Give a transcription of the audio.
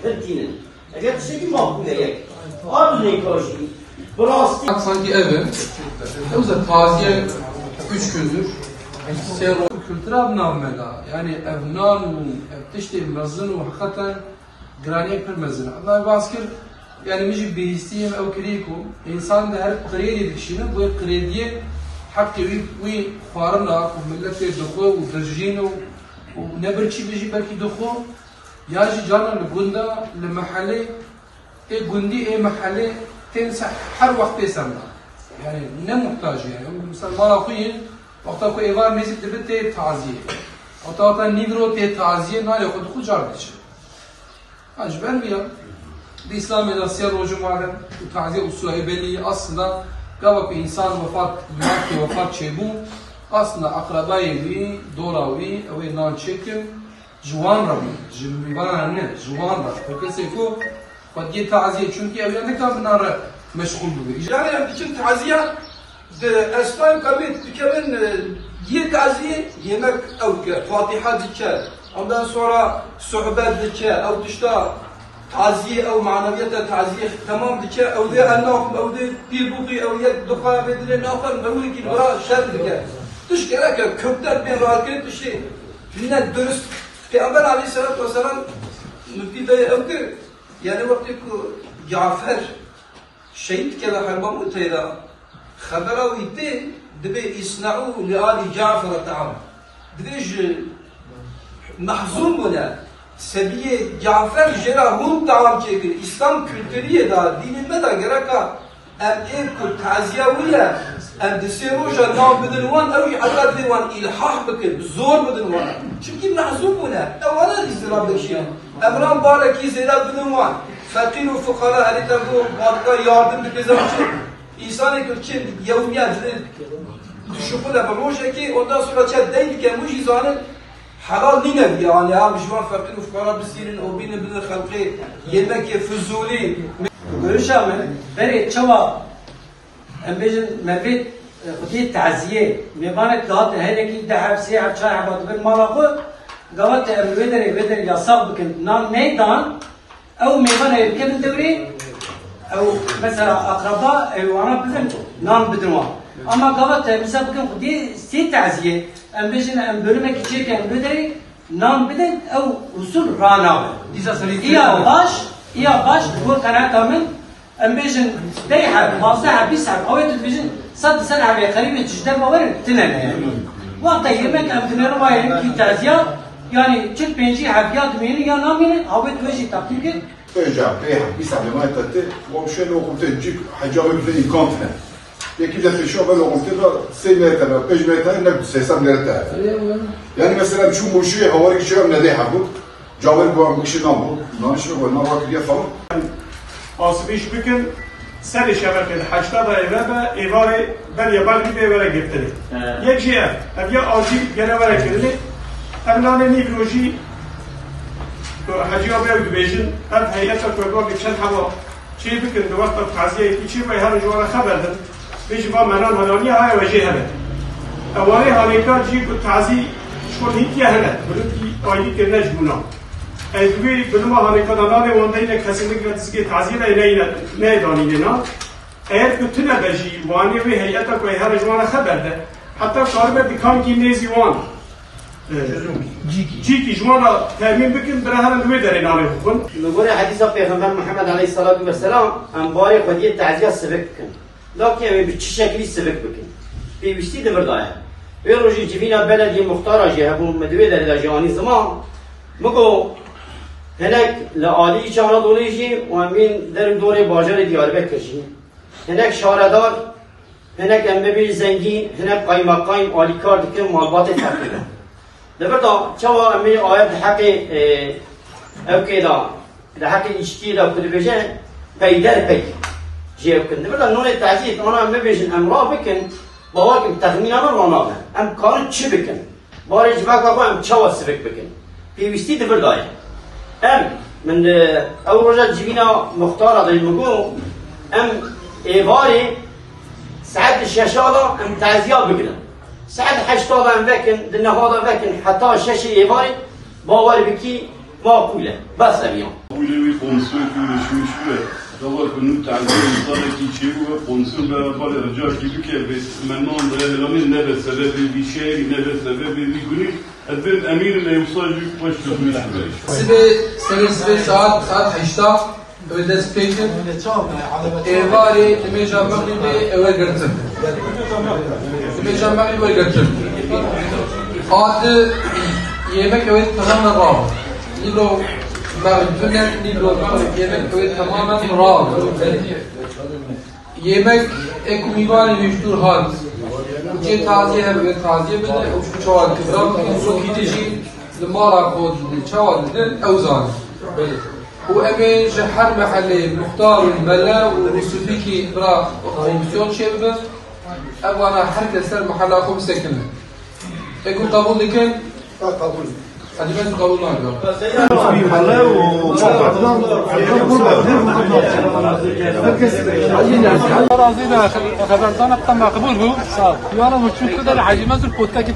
هرتينن اگر تشتكي ماكو هيك قابل نيكوشي براستي sanki evim özel taziye 3 gündür seyro kültürel namela yani evnan ev tişti mezun ve hakikaten graniye per mezun ama baskır yani müjib bihistiyim ev kirikum insan da her kredi dikişine bu krediye hakkı ve farına ve millete dukhu ve derjino ve neberçi biji belki dukhu yaji canlı gunda lemahalle gundi mahalle تنسى هر وقت تسمع يعني نه محتاج يعني مثلا مالاقي وقتا كو ايوار ميزك دبت تعزيه او تا نيدرو تي تعزيه نال خود خود جاردش اجبر بيا الاسلام ده سير روج معلم تعزيه اصول بني اصلا قبل انسان وفات مات وفات شيبو اصلا اقربائي وي دوراوي او نان تشيكن جوان ربي جوان جوان فكسيكو قد جي تعزيه çünkü evlerinde kadınlar meşgul buluyor. Yani bütün taziye de esnaf kabit dikemin diye taziye yemek evke Fatiha dike ondan sonra sohbet dike ev dışta taziye ev maneviyata taziye tamam dike ev de annak ev de bir buqi ev yek duqa bedile nafar ev ki bura şer dike dış gerek kökler bir rahat dişi dinle dürüst Peygamber Aleyhisselatü Vesselam müfti de evke yani vakti ku Cafer şehit kela harba mutayda خبره ويدي دبي يصنعوا لآل جعفر الطعام دبيج محزون ولا سبيه جعفر جرا هم طعام çekir İslam kültürüye da dinime da gereka em ev ku taziye wila em de seroja nam bedin wan ev hatta diwan ilhah bikir zor bedin wan çünkü mahzun wala evvela izdirab şey emran baraki zela bedin wan fakir ve fukara ali tabu barka yardım dikizam İnsanı kim yevmiyat düşüpü de proje ki ondan sonra çet değil ki bu cizanın halal nine yani ya müşvan fakir ufkara bisirin o bine bine halkı yemek füzuli görüşamı beri çava embejin mevit خديت تعزيه مبانك قات هيك دهب ساعه شاي عباد بالملاقه قوات بدر يصاب بكن نام ميدان او ميبان يركب الدوري او مثلا اقرباء وانا بدن نام بدنوا اما قوات مثلا بكن خدي سي تعزيه ام بيجن ام بölümek içerken بدري نام بدن او usul rana يا باش هو قناه من ام بيجن بيحب مصلحه بيسحب قوات بيجن صد سنه على قريبه جدا باور تنانا يعني وقت يمك ام تنانا وايم كي تعزيه يعني كل بيجي حبيات مين يا نامين هاوت وجي تابتيك Önce بيسحب لما يتتي ومشي له قمت تجيك حجاب في كونتنا يكي ده في شغل لو قمت له 6 متر 5 متر انك تحسب مرتاح يعني مثلا بشو مشي هوريك شو من ده حبوك جابر بو مشي نامو نامش بو نامو كده فهم آسیبیش بکن سر شبکه 80 ایوه ایواره بر یا بر بیده وره گفتنی یک جیه یا آجی گره وره کردنی املانه نیکروژی حجی ها بیاید بیشن هر هیئت کردوار که چند هوا چی بکن دو وقت تعزیه ای چی باید هر جوانه خبر دن بیش با منان هنانی های وجه هنه اولی هانیکار جی که تعزیه شکل هیتی هنه بلوکی آیدی که نجبونا ایدوی بلوما هانیکار دانانه وانده اینه کسی نگه تزگی تعزیه نه دانیده نا اگر کتنه بجی وانی وی هیئت که هر جوانه خبر ده حتی کاربه بکام کی نیزی وان جيكي جماعة تأمين بكم برهان الويدر نامي بكم. نقول حديث پیغمبر محمد عليه الصلاة والسلام انباري قضية تعزية سبك بكم. لكن يعني بچه شكلي سبك بكم. بيشتي دبر دايا. ويروجي جبينا بلد مختارة جهبو مدوي در جواني زمان. مگو هناك لآلي چهارا دوليجي وامين در دور باجر دياربكر جي. هناك شاردار هناك امبي زنگين هناك قايم آلي كار دكم مالبات تحقيقا. دبردا چوا امی آیت حق او کدا حق اشتی دا کد بجه پیدر پی جیب کن دبردا نون تعزیت آن امی بجن امرا بکن باور کن تخمین آن رانا بکن ام کارن چی بکن بارج وقت آقا ام چوا سبک بکن پیوستی دبردای ام من او رجل جبینا مختار دای مگو ام ایواری ساعت الشاشالا ام تعزیات بکنن ساعد 80 وكن دنا هذا وكن حتى شاشة إيفاري باور بكي معقولة بس أبيان ويلي قنصل ولا شو دابا كنت تعلم صار كي تشيو قنصل بالرجال كي بك maintenant لاني نبى سبب بشيء نبى سبب بيقولي البن امير اللي يوصل واش سبه ساعت 8 ودست پیکن ایواری دمیجا مغربی اوه گرتن دمیجا مغربی اوه گرتن آد yemek evet tamamen rav nilo mağribünden nilo mağrib yemek evet tamamen rav yemek ekumivani müştur hal ce taziye hem ve taziye bile uçku çaval kıbram uçku gidici limara kod çaval dedin evzan وأمين جحر محلي مختار الملا وسوفيكي برا كومسيون شبه أبو أنا حركة سر محلها 5 سكنة يكون قبول لكن قبول هذه بس قبول ما يقول رازينا خبرتنا تم قبوله صار يلا مشوف كده الحجم نزل بودكاست